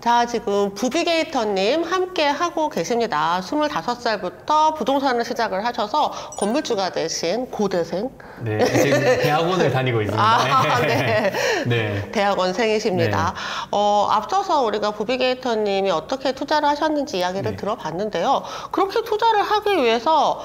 자, 지금 부비게이터님 함께 하고 계십니다. 25살부터 부동산을 시작을 하셔서 건물주가 되신 고대생. 네, 지금 대학원을 다니고 있습니다. 네. 네. 대학원생이십니다. 네. 앞서서 우리가 부비게이터님이 어떻게 투자를 하셨는지 이야기를 네. 들어봤는데요. 그렇게 투자를 하기 위해서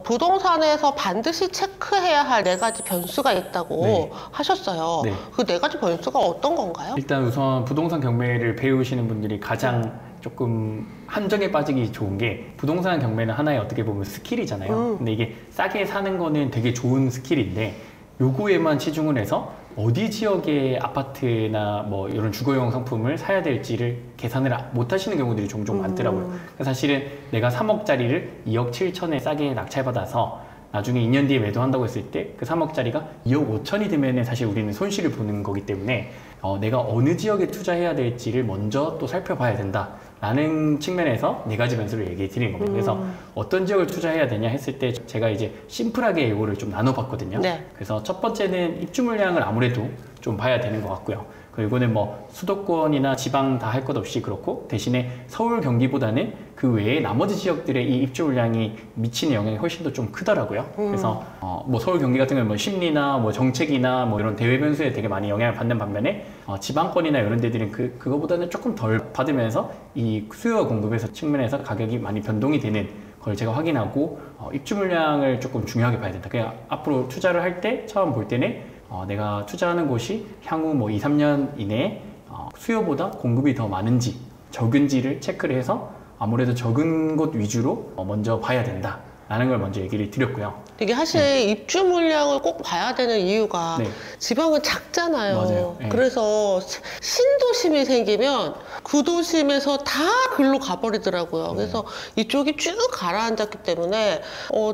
부동산에서 반드시 체크해야 할 4가지 변수가 있다고 네. 하셨어요. 네. 그 4가지 변수가 어떤 건가요? 일단 우선 부동산 경매를 배우시는 분들이 가장 조금 함정에 빠지기 좋은 게, 부동산 경매는 하나의 어떻게 보면 스킬이잖아요. 근데 이게 싸게 사는 거는 되게 좋은 스킬인데, 요거에만 치중을 해서 어디 지역의 아파트나 뭐 이런 주거용 상품을 사야 될지를 계산을 못 하시는 경우들이 종종 많더라고요. 사실은 내가 3억짜리를 2억 7천에 싸게 낙찰받아서 나중에 2년 뒤에 매도한다고 했을 때 그 3억짜리가 2억 5천이 되면 사실 우리는 손실을 보는 거기 때문에 내가 어느 지역에 투자해야 될지를 먼저 또 살펴봐야 된다 라는 측면에서 4가지 변수를 얘기해 드린 겁니다. 그래서 어떤 지역을 투자해야 되냐 했을 때 제가 이제 심플하게 이거를 좀 나눠봤거든요. 네. 그래서 첫 번째는 입주 물량을 아무래도 좀 봐야 되는 것 같고요. 이거는 뭐 수도권이나 지방 다 할 것 없이 그렇고, 대신에 서울, 경기보다는 그 외에 나머지 지역들의 이 입주 물량이 미치는 영향이 훨씬 더 좀 크더라고요. 그래서 뭐 서울, 경기 같은 경우는 뭐 심리나 뭐 정책이나 뭐 이런 대외 변수에 되게 많이 영향을 받는 반면에 지방권이나 이런 데들은 그거보다는 조금 덜 받으면서 이 수요와 공급에서 측면에서 가격이 많이 변동이 되는 걸 제가 확인하고 입주 물량을 조금 중요하게 봐야 된다. 그냥 앞으로 투자를 할 때 처음 볼 때는 내가 투자하는 곳이 향후 뭐 2, 3년 이내에 수요보다 공급이 더 많은지 적은지를 체크를 해서 아무래도 적은 곳 위주로 먼저 봐야 된다 라는 걸 먼저 얘기를 드렸고요. 이게 사실 입주 물량을 꼭 봐야 되는 이유가 지방은 작잖아요. 맞아요. 네. 그래서 신도심이 생기면 구도심에서 다 글로 가버리더라고요. 그래서 이쪽이 쭉 가라앉았기 때문에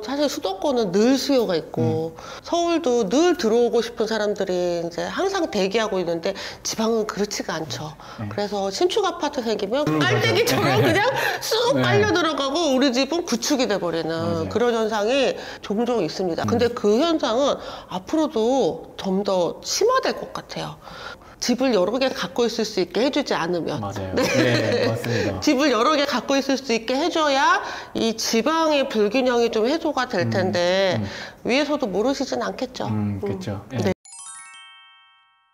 사실 수도권은 늘 수요가 있고 서울도 늘 들어오고 싶은 사람들이 이제 항상 대기하고 있는데 지방은 그렇지가 않죠. 그래서 신축 아파트 생기면 깔때기처럼 그냥 쑥 빨려 들어가고 우리 집은 구축이 돼버리는 그런 현상이 종종 있습니다. 근데 그 현상은 앞으로도 좀 더 심화될 것 같아요. 집을 여러 개 갖고 있을 수 있게 해주지 않으면. 맞아요. 네, 맞습니다. 집을 여러 개 갖고 있을 수 있게 해줘야 이 지방의 불균형이 좀 해소가 될 텐데 위에서도 모르시진 않겠죠. 그렇죠. 네.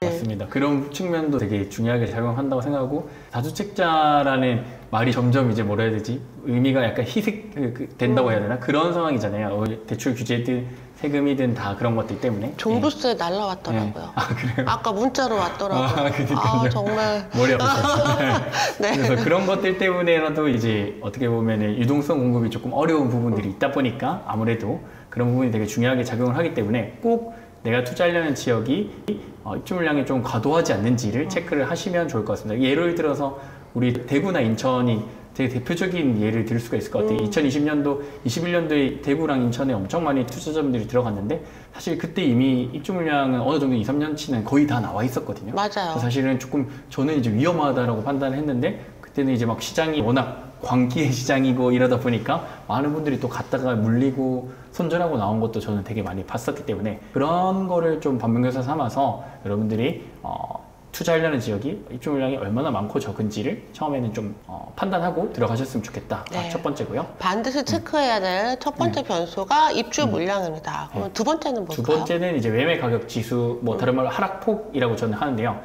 맞습니다. 그런 측면도 되게 중요하게 작용한다고 생각하고, 다주택자라는 말이 점점 이제 뭐라 해야 되지? 의미가 약간 희색된다고 해야 되나? 그런 상황이잖아요. 대출 규제든 세금이든 다 그런 것들 때문에. 종부세 날라왔더라고요. 아, 그래요? 아까 문자로 왔더라고요. 그러니까요. 정말. 머리 아팠어요. 네. 그래서 그런 것들 때문에라도 이제 어떻게 보면은 유동성 공급이 조금 어려운 부분들이 있다 보니까 아무래도 그런 부분이 되게 중요하게 작용을 하기 때문에 꼭 내가 투자하려는 지역이 입주 물량이 좀 과도하지 않는지를 체크를 하시면 좋을 것 같습니다. 예를 들어서 우리 대구나 인천이 되게 대표적인 예를 들 수가 있을 것 같아요. 2020년도, 21년도에 대구랑 인천에 엄청 많이 투자자분들이 들어갔는데 사실 그때 이미 입주 물량은 어느 정도 2, 3년치는 거의 다 나와 있었거든요. 맞아요. 사실은 조금 저는 이제 위험하다라고 판단을 했는데, 그때는 이제 막 시장이 워낙 광기의 시장이고 이러다 보니까 많은 분들이 또 갔다가 물리고 손절하고 나온 것도 저는 되게 많이 봤었기 때문에, 그런 거를 좀 반면교사 삼아서 여러분들이 투자하려는 지역이 입주 물량이 얼마나 많고 적은지를 처음에는 좀 판단하고 들어가셨으면 좋겠다. 첫 번째고요. 반드시 체크해야 될 첫 번째 변수가 입주 물량입니다. 그럼 두 번째는 뭘까요? 두 번째는 이제 매매 가격 지수, 뭐 다른 말로 하락폭이라고 저는 하는데요.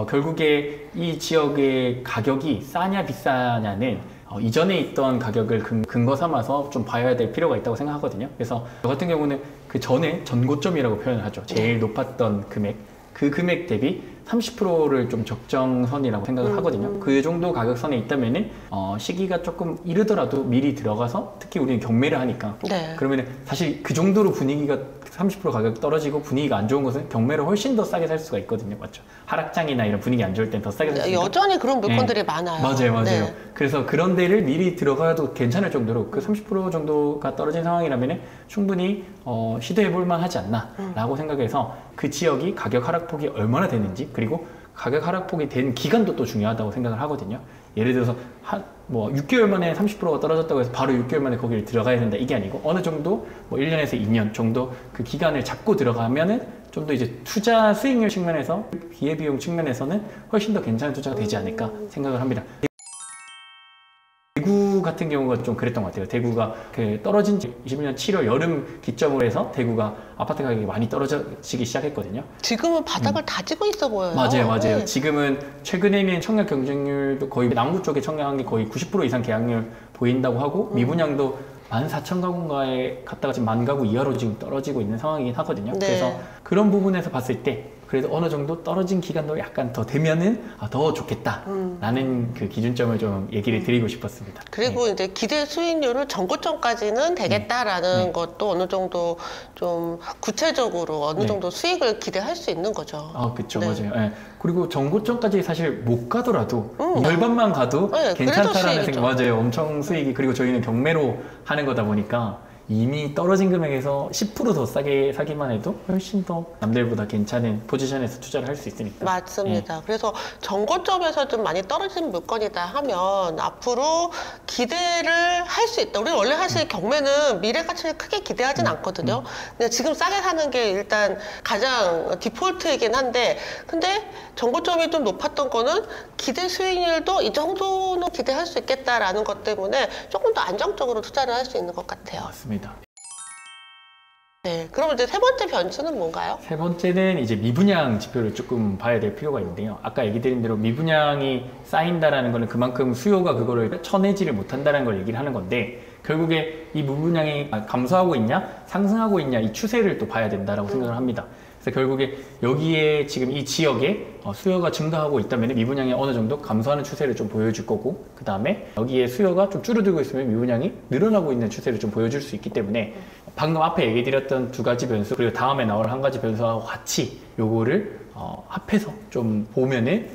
결국에 이 지역의 가격이 싸냐 비싸냐는 이전에 있던 가격을 근거 삼아서 좀 봐야 될 필요가 있다고 생각하거든요. 그래서 저 같은 경우는 그 전에 전고점이라고 표현을 하죠. 제일 높았던 금액, 그 금액 대비 30%를 좀 적정선이라고 생각을 하거든요. 그 정도 가격선에 있다면은 시기가 조금 이르더라도 미리 들어가서, 특히 우리는 경매를 하니까 그러면은 사실 그 정도로 분위기가 30% 가격 떨어지고 분위기가 안 좋은 것은 경매를 훨씬 더 싸게 살 수가 있거든요. 맞죠? 하락장이나 이런 분위기 안 좋을 땐 더 싸게 살 수 있어요. 여전히 그런 물건들이 많아요. 맞아요. 그래서 그런 데를 미리 들어가도 괜찮을 정도로 그 30% 정도가 떨어진 상황이라면 충분히 시도해 볼 만하지 않나 라고 생각해서 그 지역이 가격 하락폭이 얼마나 되는지, 그리고 가격 하락폭이 된 기간도 또 중요하다고 생각을 하거든요. 예를 들어서 뭐 6개월 만에 30%가 떨어졌다고 해서 바로 6개월 만에 거기를 들어가야 된다, 이게 아니고 어느 정도 뭐 1년에서 2년 정도 그 기간을 잡고 들어가면은 좀 더 이제 투자 수익률 측면에서 기회비용 측면에서는 훨씬 더 괜찮은 투자가 되지 않을까 생각을 합니다. 같은 경우가 좀 그랬던 것 같아요. 대구가 그 떨어진 지 21년 7월 여름 기점으로 해서 대구가 아파트 가격이 많이 떨어지기 시작했거든요. 지금은 바닥을 다지고 있어 보여요. 맞아요, 맞아요. 네. 지금은 최근에는 청약 경쟁률도 거의 남구 쪽에 청약한 게 거의 90% 이상 계약률 보인다고 하고 미분양도 14,000가구인가에 갔다가 지금 10,000가구 이하로 지금 떨어지고 있는 상황이긴 하거든요. 네. 그래서 그런 부분에서 봤을 때 그래도 어느 정도 떨어진 기간도 약간 더 되면은 더 좋겠다라는 그 기준점을 좀 얘기를 드리고 싶었습니다. 그리고 이제 기대 수익률을 전고점까지는 되겠다라는 것도 어느 정도 좀 구체적으로 어느 네. 정도 수익을 기대할 수 있는 거죠. 그쵸, 네. 맞아요. 예. 그리고 전고점까지 사실 못 가더라도 절반만 가도 네, 그래도 괜찮다라는 수익이죠. 생각, 맞아요. 엄청 수익이, 그리고 저희는 경매로 하는 거다 보니까 이미 떨어진 금액에서 10% 더 싸게 사기만 해도 훨씬 더 남들보다 괜찮은 포지션에서 투자를 할 수 있으니까. 맞습니다. 그래서 전고점에서 좀 많이 떨어진 물건이다 하면 앞으로 기대를 할 수 있다. 우리 원래 사실 경매는 미래 가치를 크게 기대하진 않거든요. 그냥 지금 싸게 사는 게 일단 가장 디폴트이긴 한데, 근데 전고점이 좀 높았던 거는 기대 수익률도 이 정도는 기대할 수 있겠다라는 것 때문에 조금 더 안정적으로 투자를 할 수 있는 것 같아요. 맞습니다. 네, 그럼 이제 세 번째 변수는 뭔가요? 세 번째는 이제 미분양 지표를 조금 봐야 될 필요가 있는데요. 아까 얘기 드린 대로 미분양이 쌓인다라는 거는 그만큼 수요가 그거를 쳐내지를 못한다는 걸 얘기를 하는 건데, 결국에 이 미분양이 감소하고 있냐 상승하고 있냐 이 추세를 또 봐야 된다라고 생각을 합니다. 그래서 결국에 여기에 지금 이 지역에 수요가 증가하고 있다면 미분양이 어느 정도 감소하는 추세를 좀 보여줄 거고, 그 다음에 여기에 수요가 좀 줄어들고 있으면 미분양이 늘어나고 있는 추세를 좀 보여줄 수 있기 때문에 방금 앞에 얘기 드렸던 두 가지 변수, 그리고 다음에 나올 한 가지 변수하고 같이 요거를 합해서 좀 보면은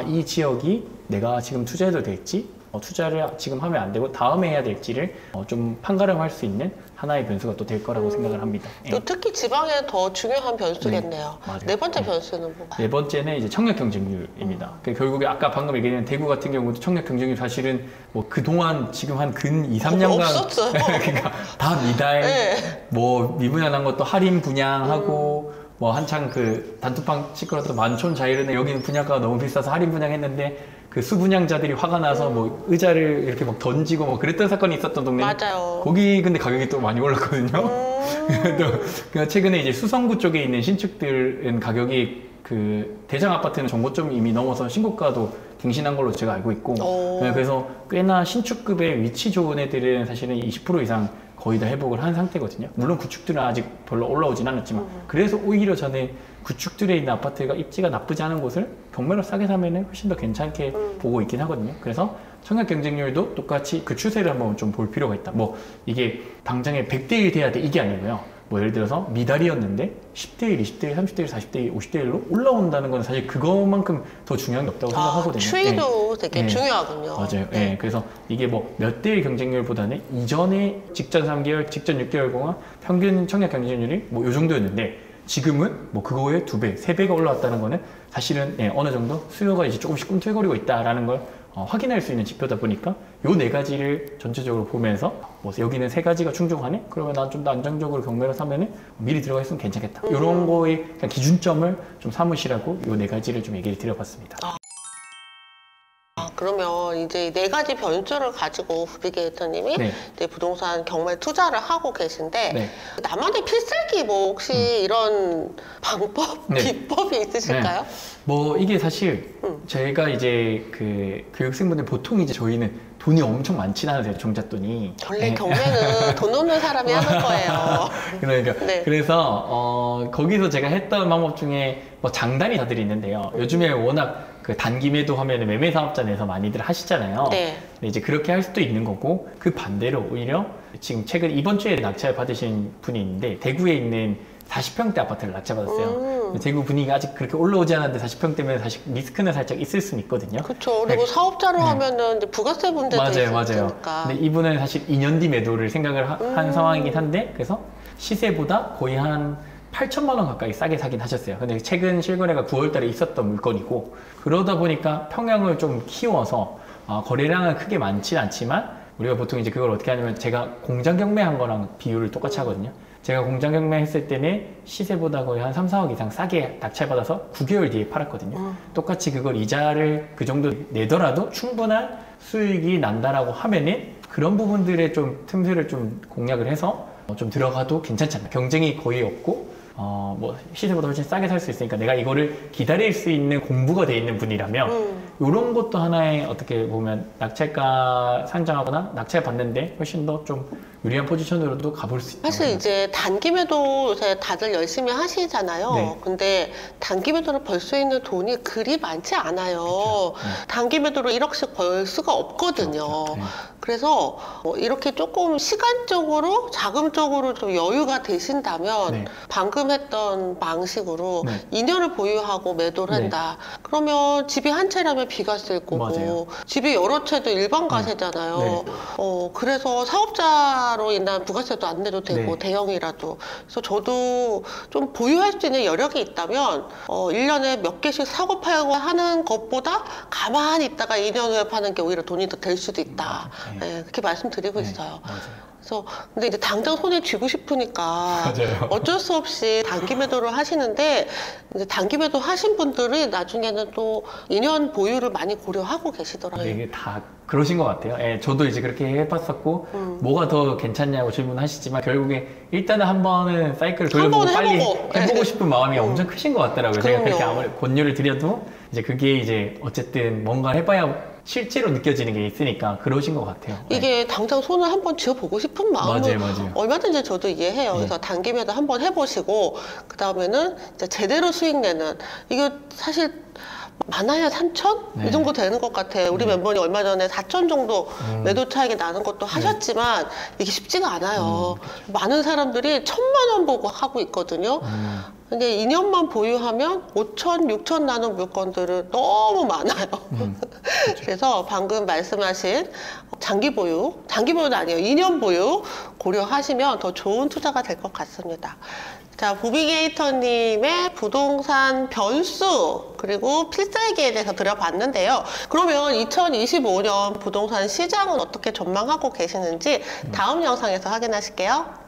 이 지역이 내가 지금 투자해도 될지, 투자를 지금 하면 안 되고 다음에 해야 될지를 좀 판가름할 수 있는 하나의 변수가 또 될 거라고 생각을 합니다. 또 특히 지방에 더 중요한 변수겠네요. 맞아요. 네 번째 네. 변수는 뭔가요? 네 번째는 이제 청약 경쟁률입니다. 결국에 아까 방금 얘기한 대구 같은 경우도 청약 경쟁률 사실은 뭐 그동안 지금 한 근 2, 3년간 없었어요. 그러니까 다 미달, 네. 뭐 미분양한 것도 할인 분양하고 뭐 한창 그 단톡방 시끄러웠던 만촌 자이르네 여기는 분양가가 너무 비싸서 할인 분양했는데 그 수분양자들이 화가 나서 뭐 의자를 이렇게 막 던지고 뭐 그랬던 사건이 있었던 동네. 맞아요. 거기 근데 가격이 또 많이 올랐거든요. 또 최근에 이제 수성구 쪽에 있는 신축들은 가격이 그 대장 아파트는 정고점이 이미 넘어서 신고가도 갱신한 걸로 제가 알고 있고, 오. 그래서 꽤나 신축급의 위치 좋은 애들은 사실은 20% 이상 거의 다 회복을 한 상태거든요. 물론 구축들은 아직 별로 올라오진 않았지만, 그래서 오히려 저는 구축들에 있는 아파트가 입지가 나쁘지 않은 곳을 경매로 싸게 사면은 훨씬 더 괜찮게 보고 있긴 하거든요. 그래서 청약 경쟁률도 똑같이 그 추세를 한번 좀 볼 필요가 있다. 뭐 이게 당장에 100대 1 돼야 돼 이게 아니고요. 뭐 예를 들어서 미달이었는데 10대 1, 20대 1, 30대 1, 40대 1, 50대 1로 올라온다는 건 사실 그것만큼 더 중요한 게 없다고 생각하거든요. 추이도 되게 네. 중요하군요. 맞아요. 예. 그래서 이게 뭐 몇 대 1 경쟁률보다는 이전에 직전 3개월, 직전 6개월 동안 평균 청약 경쟁률이 뭐 요 정도였는데 지금은 뭐 그거에 2배, 3배가 올라왔다는 거는 사실은 어느 정도 수요가 이제 조금씩 꿈틀거리고 있다라는 걸 확인할 수 있는 지표다 보니까 요 네 가지를 전체적으로 보면서 뭐 여기는 3가지가 충족하네? 그러면 난 좀 더 안정적으로 경매를 사면은 미리 들어가 있으면 괜찮겠다. 이런 거의 그냥 기준점을 좀 삼으시라고 요 네 가지를 좀 얘기를 드려봤습니다. 그러면 이제 네 가지 변수를 가지고 부비게이터님이 네. 이제 부동산 경매 투자를 하고 계신데 네. 나만의 필살기 뭐 혹시 이런 방법, 네. 비법이 있으실까요? 뭐 이게 사실 제가 이제 그 교육생분들 보통 이제 저희는 돈이 엄청 많진 않으세요, 종잣돈이. 원래 경매는 돈 없는 사람이 하는 거예요. 그러니까 네. 그래서 거기서 제가 했던 방법 중에 뭐 장단이 다들 있는데요. 요즘에 워낙 그 단기 매도 하면 매매 사업자 내서 많이들 하시잖아요. 네. 근데 이제 그렇게 할 수도 있는 거고, 그 반대로 오히려 지금 최근 이번 주에 낙찰 받으신 분이 있는데 대구에 있는 40평대 아파트를 낙찰받았어요. 대구 분위기가 아직 그렇게 올라오지 않았는데 40평대면 사실 리스크는 살짝 있을 수는 있거든요. 그렇죠. 그리고 네. 사업자로 하면은 이제 부가세 문제도 맞아요. 있으니까. 근데 이분은 사실 2년 뒤 매도를 생각을 한 상황이긴 한데, 그래서 시세보다 거의 한 8천만 원 가까이 싸게 사긴 하셨어요. 근데 최근 실거래가 9월 달에 있었던 물건이고, 그러다 보니까 평형을 좀 키워서 거래량은 크게 많진 않지만, 우리가 보통 이제 그걸 어떻게 하냐면 제가 공장 경매한 거랑 비율을 똑같이 하거든요. 제가 공장 경매 했을 때는 시세보다 거의 한 3, 4억 이상 싸게 낙찰받아서 9개월 뒤에 팔았거든요. 똑같이 그걸 이자를 그 정도 내더라도 충분한 수익이 난다라고 하면은 그런 부분들의 좀 틈새를 좀 공략을 해서 좀 들어가도 괜찮잖아요. 경쟁이 거의 없고 뭐 시세보다 훨씬 싸게 살 수 있으니까 내가 이거를 기다릴 수 있는 공부가 돼 있는 분이라면 이런 것도 하나의 어떻게 보면 낙찰가 상장하거나 낙찰 받는데 훨씬 더 좀 유리한 포지션으로도 가볼 수 있다. 사실 이제 단기 매도 요새 다들 열심히 하시잖아요. 네. 근데 단기 매도로 벌 수 있는 돈이 그리 많지 않아요. 그렇죠. 단기 매도로 1억씩 벌 수가 없거든요. 그렇죠. 네. 그래서 이렇게 조금 시간적으로 자금적으로 좀 여유가 되신다면 네. 방금 했던 방식으로 네. 2년을 보유하고 매도를 네. 한다. 그러면 집이 한 채라면 비과세일 거고 맞아요. 집이 여러 채도 일반 과세잖아요. 네. 그래서 사업자로 인한 부가세도 안 내도 되고 네. 대형이라도. 그래서 저도 좀 보유할 수 있는 여력이 있다면 1년에 몇 개씩 사고 팔고 하는 것보다 가만히 있다가 2년 후에 파는 게 오히려 돈이 더 될 수도 있다. 맞아요. 네, 그렇게 말씀드리고 네. 있어요. 맞아요. 그래서 근데 이제 당장 손에 쥐고 싶으니까 맞아요. 어쩔 수 없이 단기 매도를 하시는데 이제 단기 매도 하신 분들이 나중에는 또 2년 보유를 많이 고려하고 계시더라고요. 네, 이게 다 그러신 것 같아요. 예, 저도 이제 그렇게 해봤었고 뭐가 더 괜찮냐고 질문하시지만 결국에 일단은 한 번은 사이클을 돌려보고 한 번은 빨리 해보고. 해보고 싶은 마음이 엄청 크신 것 같더라고요. 제가 그렇게 그럼요. 아무리 권유를 드려도 이제 그게 이제 어쨌든 뭔가 해봐야 실제로 느껴지는 게 있으니까 그러신 것 같아요. 예. 이게 당장 손을 한번 쥐어보고 싶은 마음은 맞아요. 얼마든지 저도 이해해요. 네. 그래서 단기 매도 한번 해보시고 그 다음에는 이제 제대로 수익 내는 이거 사실 많아야 3천? 네. 이 정도 되는 것 같아요. 우리 네. 멤버님 얼마 전에 4천 정도 매도 차익이 나는 것도 하셨지만 이게 쉽지가 않아요. 많은 사람들이 1,000만 원 보고 하고 있거든요. 근데 2년만 보유하면 5천, 6천 나는 물건들은 너무 많아요. 그래서 방금 말씀하신 장기 보유는 아니에요. 2년 보유 고려하시면 더 좋은 투자가 될 것 같습니다. 자, 부비게이터님의 부동산 변수 그리고 필살기에 대해서 드려봤는데요. 그러면 2025년 부동산 시장은 어떻게 전망하고 계시는지 다음 영상에서 확인하실게요.